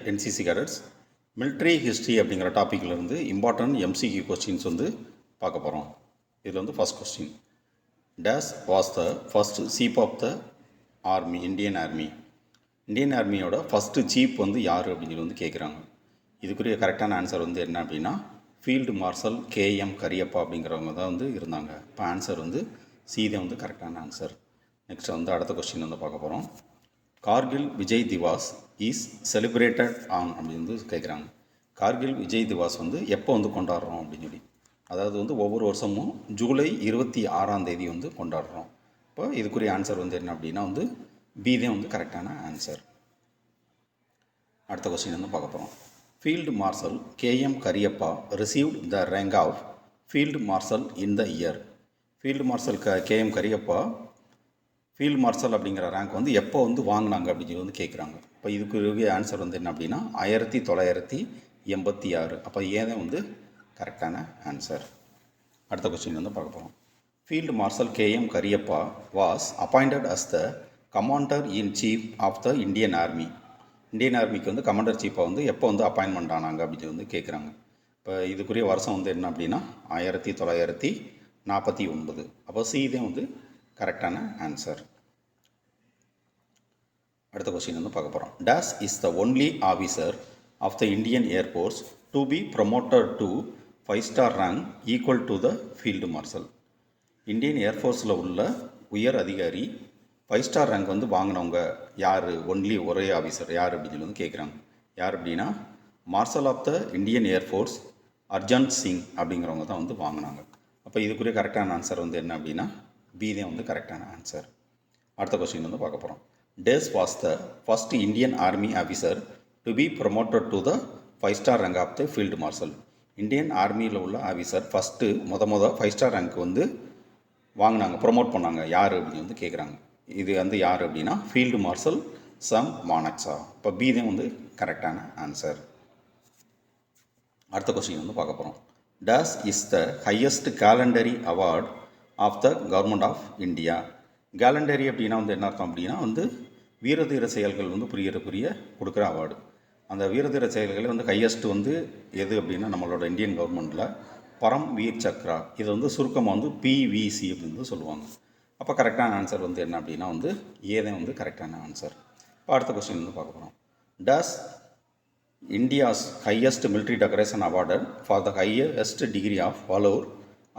NCC cadets military history அப்படிங்கிற டாப்பிக்லேருந்து important MCQ questions வந்து பார்க்க போகிறோம். இதில் வந்து first question, this was the first chief of the army, Indian army. Indian ஆர்மியோட ஃபஸ்ட்டு சீஃப் வந்து யார் அப்படின்னு வந்து கேட்குறாங்க. இதுக்குரிய கரெக்டான ஆன்சர் வந்து என்ன அப்படின்னா ஃபீல்டு மார்ஷல் கேஎம் கரியப்பா அப்படிங்கிறவங்க தான் வந்து இருந்தாங்க. இப்போ ஆன்சர் வந்து சி தான் வந்து கரெக்டான ஆன்சர். நெக்ஸ்ட் வந்து அடுத்த கொஸ்டின் வந்து பார்க்க போகிறோம். Kargil Vijay Diwas is celebrated on அப்படின்னு வந்து கேட்குறாங்க. கார்கில் விஜய் திவாஸ் வந்து எப்போ வந்து கொண்டாடுறோம் அப்படின்னு சொல்லி, அதாவது வந்து ஒவ்வொரு வருஷமும் ஜூலை 26 வந்து கொண்டாடுறோம். இப்போ இதுக்குரிய ஆன்சர் வந்து என்ன அப்படின்னா வந்து பி தான் வந்து கரெக்டான ஆன்சர். அடுத்த கொஸ்டின் வந்து பார்க்க போகிறோம். Field marshal KM Cariappa received the rank of field marshal in the year. Field marshal KM Cariappa field marshal அப்படிங்கிற ரேங்க் வந்து எப்போ வந்து வாங்கினாங்க அப்படின்னு வந்து கேட்குறாங்க. இப்போ இதுக்கு ஆன்சர் வந்து என்ன அப்படின்னா 1986. அப்போ ஏன் வந்து கரெக்டான ஆன்சர். அடுத்த கொஸ்டின் வந்து பார்க்க போகிறோம். Field marshal KM Cariappa was appointed as the commander in chief of the Indian army. Indian ஆர்மிக்கு வந்து கமாண்டர் சீஃபாக வந்து எப்போ வந்து அப்பாயின்மெண்ட் ஆனாங்க அப்படின்னு வந்து கேட்குறாங்க. இப்போ இதுக்குரிய வருஷம் வந்து என்ன அப்படின்னா 1949. அப்போ சி தான் வந்து கரெக்டான ஆன்சர். அடுத்த கொஸ்டின் வந்து பார்க்க போகிறோம். This is the only officer of the Indian air force to be promoted to 5-star rank equal to the field marshal. Indian ஏர்ஃபோர்ஸில் உள்ள உயர் அதிகாரி 5-star ரேங்க் வந்து வாங்கினவங்க யார்? ஒன்லி ஒரே ஆஃபீஸர் யார் அப்படின்னு சொல்லி வந்து கேட்குறாங்க. யார் அப்படின்னா marshal of the Indian air force Arjan Singh அப்படிங்கிறவங்க தான் வந்து வாங்கினாங்க. அப்போ இதுக்குரிய கரெக்டான ஆன்சர் வந்து என்ன அப்படின்னா பி தான் வந்து கரெக்டான ஆன்சர். அடுத்த கொஸ்டின் வந்து பார்க்க போகிறோம். டேஸ் was the first Indian army officer to be promoted to the 5-star rank of the field marshal. Indian ஆர்மியில் உள்ள ஆஃபீஸர் ஃபஸ்ட்டு 5-star ரேங்க் வந்து வாங்கினாங்க, ப்ரொமோட் பண்ணாங்க யார் அப்படின்னு வந்து கேட்குறாங்க. இது வந்து யார் அப்படின்னா ஃபீல்டு மார்ஷல் சம் மானக்ஸா. இப்போ பி தான் வந்து கரெக்டான ஆன்சர். அடுத்த கொஸ்டின் வந்து பார்க்க போகிறோம். This is the highest gallantry award of the government of India. Gallantry அப்படின்னா வந்து என்ன அர்த்தம் அப்படின்னா வந்து வீரதீர செயல்கள் வந்து புரிய கொடுக்குற அவார்டு. அந்த வீரதீர செயல்களில் வந்து ஹையஸ்ட் வந்து எது அப்படின்னா நம்மளோட இந்தியன் கவர்மெண்ட்டில் பரம் வீர் சக்ரா. இது வந்து சுருக்கமாக வந்து பிவிசி அப்படின்னு சொல்லுவாங்க. அப்போ கரெக்டான ஆன்சர் வந்து என்ன அப்படின்னா வந்து ஏதான் வந்து கரெக்டான ஆன்சர். இப்போ அடுத்த கொஸ்டின் வந்து பார்க்க போகிறோம். This India's highest military decoration awarded for the highest degree of valour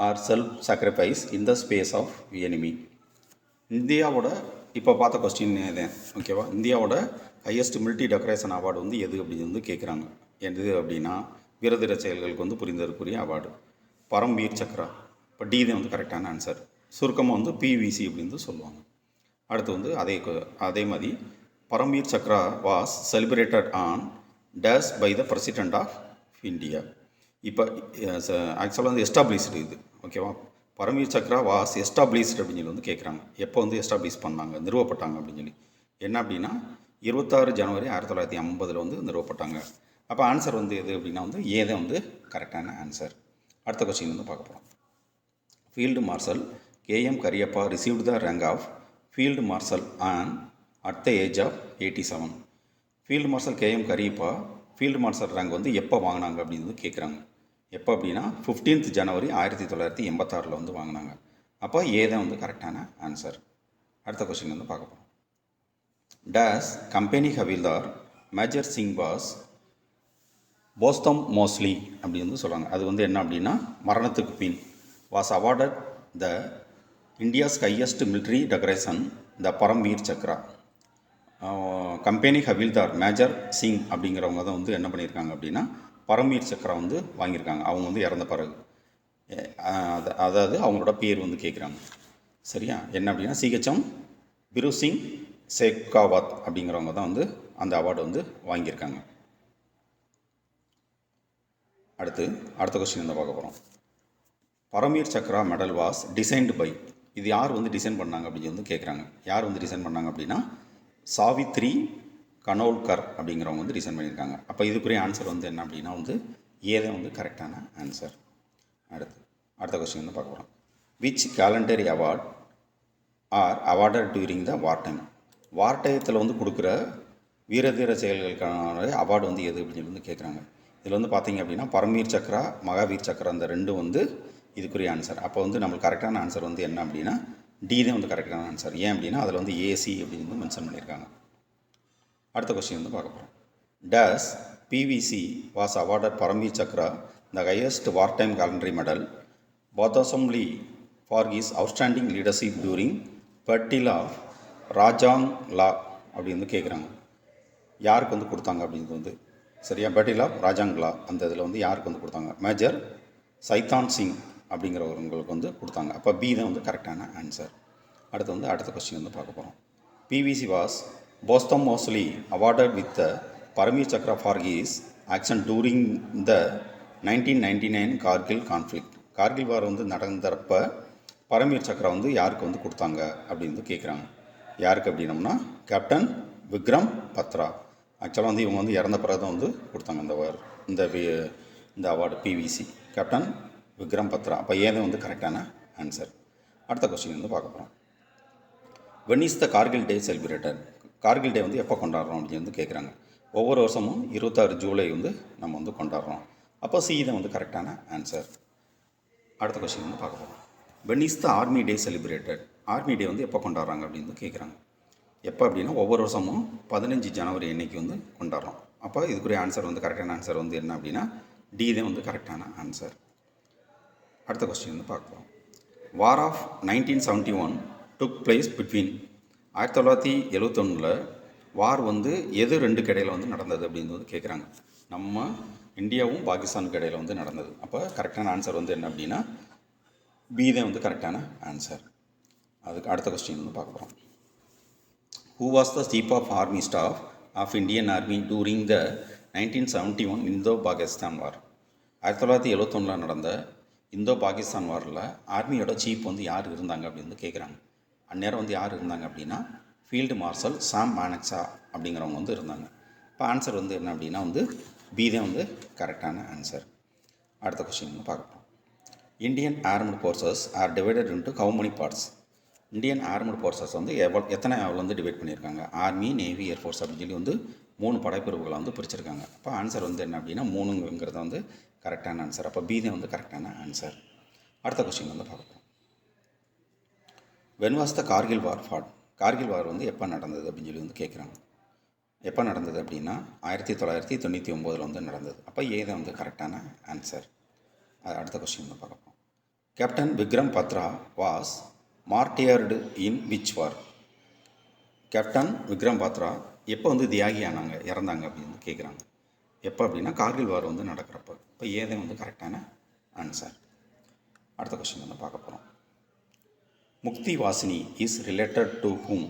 or self sacrifice in the space of enemy. இந்தியாவோட இப்போ பார்த்த கொஸ்டின் தான் ஓகேவா. இந்தியாவோட ஹையஸ்ட் மிலிட்ரி டெக்கரேஷன் அவார்டு வந்து எது அப்படின்னு வந்து கேட்குறாங்க. எது அப்படின்னா வீரதீர செயல்களுக்கு வந்து புரிந்ததற்குரிய அவார்டு பரம் வீர் சக்ரா. இப்போ டி தான் வந்து கரெக்டான ஆன்சர். சுருக்கமாக வந்து பிவிசி அப்படின்னு சொல்லுவாங்க. அடுத்து வந்து அதே மாதிரி Param Vir Chakra was celebrated on டேஸ் by the president of India. இப்போ ஆக்சுவலாக வந்து எஸ்டாப்ளிஷ்டு இது ஓகேவா. பரம்வீர் சக்ரா வாஸ் எஸ்டாப்ளிஷ்டு அப்படின்னு சொல்லி வந்து கேட்குறாங்க. எப்போ வந்து எஸ்டாப்ளிஷ் பண்ணாங்க, நிறுவப்பட்டாங்க அப்படின்னு சொல்லி. என்ன அப்படின்னா 26 ஜனவரி 1950 வந்து நிறுவப்பட்டாங்க. அப்போ ஆன்சர் வந்து எது அப்படின்னா வந்து ஏதே வந்து கரெக்டான ஆன்சர். அடுத்த கொஸ்டின் வந்து பார்க்க போகிறோம். Field marshal KM Cariappa received the rank of field marshal at the age of 87. Field marshal KM Cariappa field marshal rank வந்து எப்போ வாங்கினாங்க அப்படின்னு வந்து கேட்குறாங்க. எப்போ அப்படின்னா 15 ஜனவரி 1986 வந்து வாங்கினாங்க. அப்போ ஏதான் வந்து கரெக்டான ஆன்சர். அடுத்த கொஸ்டின் வந்து பார்க்க போகிறோம். This company havildar major Singh was posthumously அப்படின்னு வந்து சொல்கிறாங்க. அது வந்து என்ன அப்படின்னா மரணத்துக்கு பின் was awarded the India's highest military decoration the Paramvir Chakra. Company havildar major Singh அப்படிங்கிறவங்க தான் வந்து என்ன பண்ணியிருக்காங்க அப்படின்னா பரம்வீர் சக்ரா வந்து வாங்கியிருக்காங்க. அவங்க வந்து இறந்த பிறகு அதாவது அவங்களோட பேர் வந்து கேட்குறாங்க. சரியா. என்ன அப்படின்னா சிஹெச்எம் பிரு சிங் ஷெகாவத் அப்படிங்கிறவங்க தான் வந்து அந்த அவார்டு வந்து வாங்கியிருக்காங்க. அடுத்த கொஸ்டின் வந்து பார்க்க போகிறோம். Param Vir Chakra medal was designed by. இது யார் வந்து டிசைன் பண்ணாங்க அப்படின்னு வந்து கேட்குறாங்க. யார் வந்து டிசைன் பண்ணாங்க அப்படின்னா சாவித்ரி கனோல்கர் அப்படிங்கிறவங்க வந்து டிசைன் பண்ணியிருக்காங்க. அப்போ இதுக்குரிய ஆன்சர் வந்து என்ன அப்படின்னா வந்து ஏதே வந்து கரெக்டான ஆன்சர். அடுத்த கொஸ்டின் வந்து பார்க்க போகிறோம். Which gallantry award are awarded during the war time. War டயத்தில் வந்து கொடுக்குற வீரதீர செயல்களுக்கான அவார்டு வந்து எது அப்படின்னு சொல்லி வந்து கேட்குறாங்க. இதில் வந்து பார்த்தீங்க அப்படின்னா பரமவீர் சக்ரா, மகாவீர் சக்ரா அந்த ரெண்டும் வந்து இதுக்குரிய ஆன்சர். அப்போ வந்து நம்மளுக்கு கரெக்டான ஆன்சர் வந்து என்ன அப்படின்னா டி தான் வந்து கரெக்டான ஆன்சர். ஏன் அப்படின்னா அதில் வந்து ஏசி அப்படின்னு வந்து மென்ஷன் பண்ணியிருக்காங்க. அடுத்த கொஸ்டின் வந்து பார்க்க போகிறோம். This PVC was awarded Paramvir Chakra the highest war time gallantry medal posthumously for his outstanding leadership during battle of Rezang La அப்படி வந்து கேட்குறாங்க. யாருக்கு வந்து கொடுத்தாங்க அப்படின்றது வந்து சரியா, பட்டில் ஆஃப் ராஜாங்லா அந்த இதில் வந்து யாருக்கு வந்து கொடுத்தாங்க? மேஜர் சைதான் சிங் அப்படிங்கிறவங்களுக்கு வந்து கொடுத்தாங்க. அப்போ பி தான் வந்து கரெக்டான ஆன்சர். அடுத்து வந்து அடுத்த கொஸ்டின் வந்து பார்க்க போகிறோம். PVC was posthumously awarded with the Paramveer Chakra for his action during the 1999 Kargil conflict. Kargil war வந்து நடந்தப்ப பரம்வீர் சக்ரா வந்து யாருக்கு வந்து கொடுத்தாங்க அப்படின்னு வந்து கேட்குறாங்க. யாருக்கு அப்படின்னம்னா கேப்டன் விக்ரம் பத்ரா. ஆக்சுவலாக வந்து இவங்க வந்து இறந்த பிறகு தான் வந்து கொடுத்தாங்க இந்த award PVC captain Vikram Batra. அப்போ ஏன் வந்து கரெக்டான ஆன்சர். அடுத்த கொஸ்டின் வந்து பார்க்க போகிறோம். When is the Kargil day celebrated? Kargil day வந்து எப்போ கொண்டாடுறோம் அப்படின்னு வந்து கேட்குறாங்க. ஒவ்வொரு வருஷமும் 26 ஜூலை வந்து நம்ம வந்து கொண்டாடுறோம். அப்போ சி தான் வந்து கரெக்டான ஆன்சர். அடுத்த கொஸ்டின் வந்து பார்க்க போகிறோம். When is the army day celebrated? Army டே வந்து எப்போ கொண்டாடுறாங்க அப்படின்னு வந்து கேட்குறாங்க. எப்போ அப்படின்னா ஒவ்வொரு வருஷமும் 15 ஜனவரி அன்னைக்கு வந்து கொண்டாடுறோம். அப்போ இதுக்குரிய ஆன்சர் வந்து கரெக்டான ஆன்சர் வந்து என்ன அப்படின்னா டி தான் வந்து கரெக்டான ஆன்சர். அடுத்த கொஸ்டின் வந்து பார்க்கலாம். War of 1971 took place between 1971 war வந்து எது ரெண்டுக்கு இடையில் வந்து நடந்தது அப்படின்னு வந்து கேட்குறாங்க. நம்ம இந்தியாவும் பாகிஸ்தானுக்கு இடையில் வந்து நடந்தது. அப்போ கரெக்டான ஆன்சர் வந்து என்ன அப்படின்னா பி தான் வந்து கரெக்டான ஆன்சர். அதுக்கு அடுத்த கொஸ்டின் வந்து பார்க்க போகிறோம். Who was the chief of army staff of Indian army during the 1971 Indo Pakistan war? 1971 நடந்த இந்தோ பாகிஸ்தான் வாரில் ஆர்மியோட சீஃப் வந்து யார் இருந்தாங்க அப்படின்னு வந்து கேட்குறாங்க. அந்நேரம் வந்து யார் இருந்தாங்க அப்படின்னா ஃபீல்டு மார்ஷல் சாம் மானெக்ஸா அப்படிங்கிறவங்க வந்து இருந்தாங்க. இப்போ ஆன்சர் வந்து என்ன அப்படின்னா வந்து பி தான் வந்து கரெக்டான ஆன்சர். அடுத்த கொஸ்டின் வந்து பார்க்கலாம். Indian armed forces are divided into how many parts? Indian armed forces வந்து எத்தனை வந்து டிவைட் பண்ணியிருக்காங்க? ஆர்மி, நேவி, ஏர்ஃபோர்ஸ் அப்படின்னு சொல்லி வந்து 3 படைப்பிரிவுகளை வந்து பிரிச்சிருக்காங்க. அப்போ ஆன்சர் வந்து என்ன அப்படின்னா 3ங்கிறது வந்து கரெக்டான ஆன்சர். அப்போ பி தான் வந்து கரெக்டான ஆன்சர். அடுத்த கொஸ்டின் வந்து பார்க்கலாம். When was the Kargil war ஃபாட்? Kargil war வந்து எப்போ நடந்தது அப்படின்னு சொல்லி வந்து கேட்குறாங்க. எப்போ நடந்தது அப்படின்னா 1999 வந்து நடந்தது. அப்போ ஏ தான் வந்து கரெக்டான ஆன்சர். அடுத்த கொஸ்டின் வந்து பார்க்கலாம். Captain Vikram Batra was martyred in which war? Captain Vikram Batra எப்போ வந்து தியாகி ஆனாங்க, இறந்தாங்க அப்படின்னு கேட்குறாங்க. எப்போ அப்படின்னா கார்கில் வார் வந்து நடக்கிறப்போ. இப்போ ஏ தான் வந்து கரெக்டான ஆன்சர். அடுத்த கொஸ்டின் வந்து பார்க்க போகிறோம். முக்தி வாசினி இஸ் ரிலேட்டட் டு ஹூம்?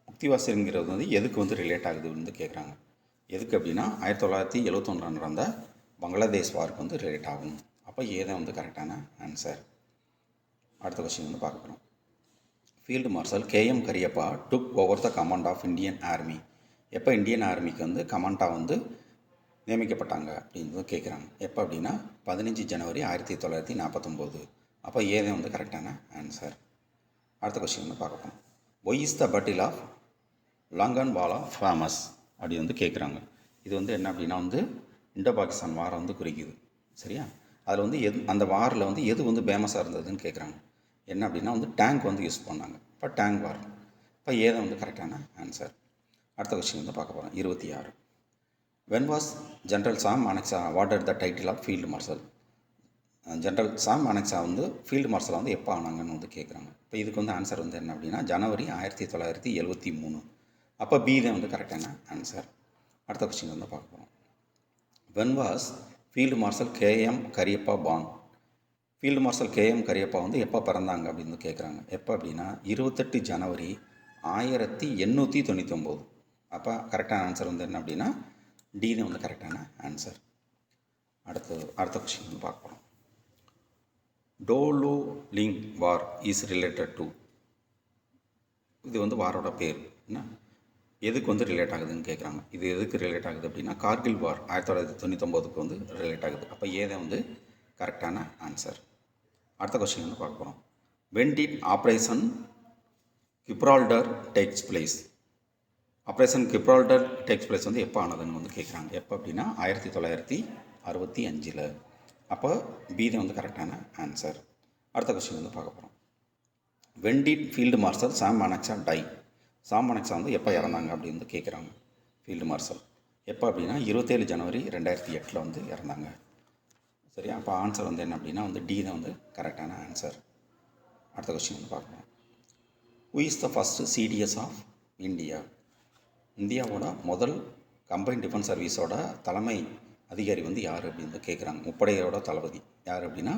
முக்தி வாசினிங்கிறது வந்து எதுக்கு வந்து ரிலேட் ஆகுது வந்து கேட்குறாங்க. எதுக்கு அப்படின்னா 1971 நடந்த பங்களாதேஷ் வாருக்கு வந்து ரிலேட் ஆகும். அப்போ ஏ தான் வந்து கரெக்டான ஆன்சர். அடுத்த கொஸ்டின் வந்து பார்க்க போகிறோம். Field marshal KM Cariappa took over the command of Indian army? எப்போ இந்தியன் ஆர்மிக்கு வந்து கமாண்டாக வந்து நியமிக்கப்பட்டாங்க அப்படின்னு கேட்குறாங்க. எப்போ அப்படின்னா 15 ஜனவரி 1949. அப்போ ஏ தான் வந்து கரெக்டான ஆன்சர். அடுத்த கொஸ்டின் வந்து பார்க்கலாம். Why is the battle of Longewala famous அப்படி வந்து கேட்குறாங்க. இது வந்து என்ன அப்படின்னா வந்து இந்தோ பாகிஸ்தான் வாரை வந்து குறிக்குது. சரியா? அதில் வந்து அந்த வாரில் வந்து எது வந்து ஃபேமஸாக இருந்ததுன்னு கேட்குறாங்க. என்ன அப்படின்னா வந்து டேங்க் வந்து யூஸ் பண்ணாங்க. இப்போ டேங்க் வார். இப்போ ஏ தான் வந்து கரெக்டான ஆன்சர். அடுத்த கொஸ்டின் வந்து பார்க்க போகிறோம். 26. When was general Sam Manekshaw awarded the title of field marshal? General Sam Manekshaw வந்து ஃபீல்டு மார்ஷலாக வந்து எப்போ ஆனாங்கன்னு வந்து கேட்குறாங்க. இப்போ இதுக்கு வந்து ஆன்சர் வந்து என்ன அப்படின்னா ஜனவரி 1973. அப்போ பி தான் வந்து கரெக்டான ஆன்சர். அடுத்த கொஸ்டின் வந்து பார்க்க போகிறோம். When was field marshal KM Cariappa born? Field marshal KM Cariappa வந்து எப்போ பிறந்தாங்க அப்படின்னு கேட்குறாங்க. எப்போ அப்படின்னா 28 ஜனவரி 1899. அப்போ கரெக்டான ஆன்சர் வந்து என்ன அப்படின்னா டி தான் வந்து கரெக்டான ஆன்சர். அடுத்த கொஸ்டின் வந்து பார்க்க போகிறோம். Tololing war is related to? இது வந்து வாரோட பேர் என்ன, எதுக்கு வந்து ரிலேட் ஆகுதுன்னு கேட்குறாங்க. இது எதுக்கு ரிலேட் ஆகுது அப்படின்னா கார்கில் வார் 1999 வந்து ரிலேட் ஆகுது. அப்போ ஏ தான் வந்து கரெக்டான ஆன்சர். அடுத்த கொஸ்டின் வந்து பார்க்க போகிறோம். When did operation Gibraltar takes place? Operation Gibraltar takes place வந்து எப்போ ஆனதுன்னு வந்து கேட்குறாங்க. எப்போ அப்படின்னா 1965. அப்போ பி தான் வந்து கரெக்டான ஆன்சர். அடுத்த கொஸ்டின் வந்து பார்க்க போகிறோம். When did field marshal Sam Manekshaw die? Sam Manekshaw வந்து எப்போ இறந்தாங்க அப்படின்னு வந்து கேட்குறாங்க. ஃபீல்டு மார்ஷல் எப்போ அப்படின்னா 27 ஜனவரி 2008 வந்து இறந்தாங்க. சரியா? அப்போ ஆன்சர் வந்து என்ன அப்படின்னா வந்து டி தான் வந்து கரெக்டான ஆன்சர். அடுத்த கொஸ்டின் வந்து பார்க்கலாம். Who is the first CDS of India? இந்தியாவோட முதல் கம்பைன்ட் டிஃபென்ஸ் சர்வீஸோட தலைமை அதிகாரி வந்து யார் அப்படின்னு வந்து கேட்குறாங்க. முப்படையோட தளபதி யார் அப்படின்னா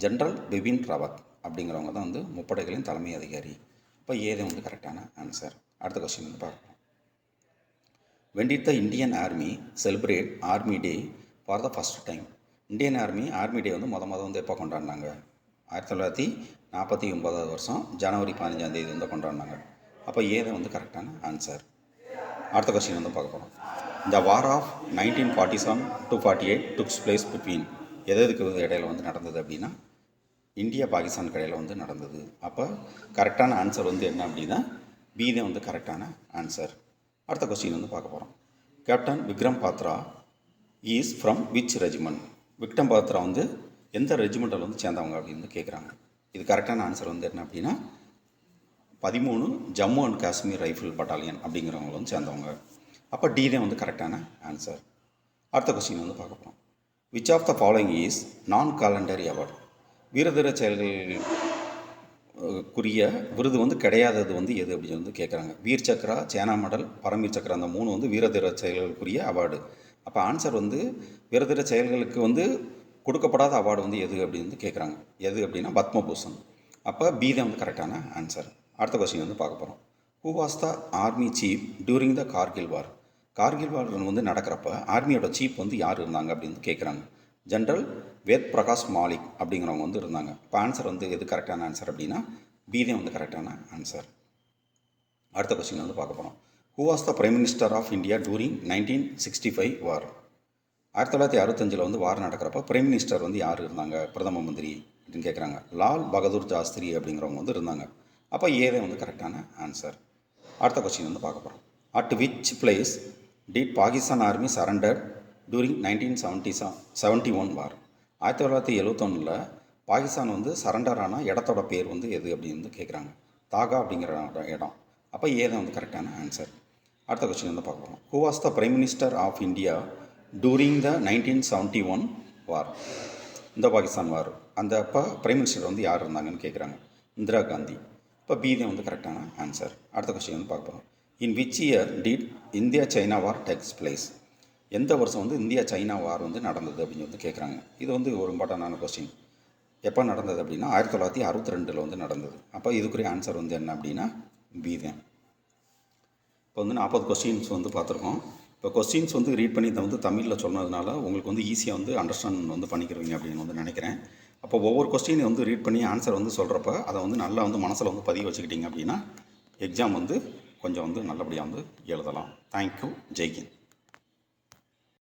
ஜென்ரல் பிபின் ராவத் அப்படிங்கிறவங்க தான் வந்து முப்படைகளின் தலைமை அதிகாரி. இப்போ ஏதே வந்து கரெக்டான ஆன்சர். அடுத்த கொஸ்டின் வந்து பார்க்கலாம். When did the Indian army celebrate army day for the first time? Indian army டே வந்து வந்து எப்போ கொண்டாடினாங்க? 1949 வருஷம் ஜனவரி 15 வந்து கொண்டாடினாங்க. அப்போ ஏதே வந்து கரெக்டான ஆன்சர். அடுத்த கொஸ்டின் வந்து பார்க்க போகிறோம். இந்த war of 1947 to 48 tooks place between எதுக்கு இடையில வந்து நடந்தது அப்படின்னா இந்தியா பாகிஸ்தான் இடையில வந்து நடந்தது. அப்போ கரெக்டான ஆன்சர் வந்து என்ன அப்படின்னா பி தான் வந்து கரெக்டான ஆன்சர். அடுத்த கொஸ்டின் வந்து பார்க்க போகிறோம். Captain Vikram Batra is from which regiment? Vikram Batra வந்து எந்த ரெஜிமெண்ட்டில் வந்து சேர்ந்தவங்க அப்படின்னு கேட்குறாங்க. இது கரெக்டான ஆன்சர் வந்து என்ன அப்படின்னா 13 Jammu and Kashmir rifle battalion அப்படிங்கிறவங்க வந்து சேர்ந்தவங்க. அப்போ டி தான் வந்து கரெக்டான ஆன்சர். அடுத்த கொஸ்டின் வந்து பார்க்க போகிறோம். Which of the following is non gallantry award? வீரதீர செயல்களுக்குரிய விருது வந்து கிடையாதது வந்து எது அப்படின்னு வந்து கேட்குறாங்க. வீர் சக்ரா, சேனா மெடல், பரம்வீர் சக்ரா, அந்த 3 வந்து வீரதீர செயல்களுக்குரிய அவார்டு. அப்போ ஆன்சர் வந்து வீரதீர செயல்களுக்கு வந்து கொடுக்கப்படாத அவார்டு வந்து எது அப்படின்னு வந்து கேட்குறாங்க. எது அப்படின்னா பத்மபூஷன். அப்போ பி தான் வந்து கரெக்டான ஆன்சர். அடுத்த கொஸ்டின் வந்து பார்க்க போகிறோம். Who was the army chief during the Kargil war? Kargil war வந்து நடக்கிறப்ப ஆர்மியோட சீஃப் வந்து யார் இருந்தாங்க அப்படின்னு கேட்குறாங்க. ஜென்ரல் வேத் பிரகாஷ் மாலிக் அப்படிங்கிறவங்க வந்து இருந்தாங்க. இப்போ ஆன்சர் வந்து எது கரெக்டான ஆன்சர் அப்படின்னா பி தான் வந்து கரெக்டான ஆன்சர். அடுத்த கொஸ்டின் வந்து பார்க்க போகிறோம். Who was the prime minister of India during 1965 war? 1965 வந்து வார் நடக்கிறப்ப பிரைம் மினிஸ்டர் வந்து யார் இருந்தாங்க, பிரதம மந்திரி அப்படின்னு கேட்குறாங்க. லால் பகதூர் சாஸ்திரி அப்படிங்கிறவங்க வந்து இருந்தாங்க. அப்போ ஏதே வந்து கரெக்டான ஆன்சர். அடுத்த கொஸ்டின் வந்து பார்க்க போகிறோம். At which place did Pakistan army surrender during 1971 war? 1971 Pakistan வந்து சரண்டர் ஆன இடத்தோட பேர் வந்து எது அப்படின்னு வந்து கேட்குறாங்க. தாகா அப்படிங்கிற இடம். அப்போ ஏதே வந்து கரெக்டான ஆன்சர். அடுத்த கொஸ்டின் வந்து பார்க்க போகிறோம். Who was the prime minister of India during the 1971 war? இந்த பாகிஸ்தான் வார் அந்த அப்போ பிரைம் மினிஸ்டர் வந்து யார் இருந்தாங்கன்னு கேட்குறாங்க. இந்திரா காந்தி. இப்போ பி தான் வந்து கரெக்டான ஆன்சர். அடுத்த கொஸ்டின் வந்து பார்க்க போகிறோம். In which year did India China war takes place? எந்த வருஷம் வந்து இந்தியா சைனா வார் வந்து நடந்தது அப்படின்னு வந்து கேட்குறாங்க. இது வந்து ஒரு இம்பார்ட்டண்டான கொஸ்டின். எப்போ நடந்தது அப்படின்னா 1962 வந்து நடந்தது. அப்போ இதுக்குரிய ஆன்சர் வந்து என்ன அப்படின்னா பி தான். இப்போ வந்து 40 கொஸ்டின்ஸ் வந்து பார்த்துருக்கோம். இப்போ கொஸ்டின்ஸ் வந்து ரீட் பண்ணி இதை வந்து தமிழில் சொன்னதுனால உங்களுக்கு வந்து ஈஸியாக வந்து அண்டர்ஸ்டாண்ட் வந்து பண்ணிக்கிறீங்க அப்படின்னு வந்து நினைக்கிறேன். அப்போ ஒவ்வொரு கொஸ்டினை வந்து ரீட் பண்ணி ஆன்சர் வந்து சொல்கிறப்ப அதை வந்து நல்லா வந்து மனசில் வந்து பதிவு வச்சுக்கிட்டிங்க அப்படின்னா எக்ஸாம் வந்து கொஞ்சம் வந்து நல்லபடியாக வந்து எழுதலாம். தேங்க்யூ. ஜெய்ஹிந்த்.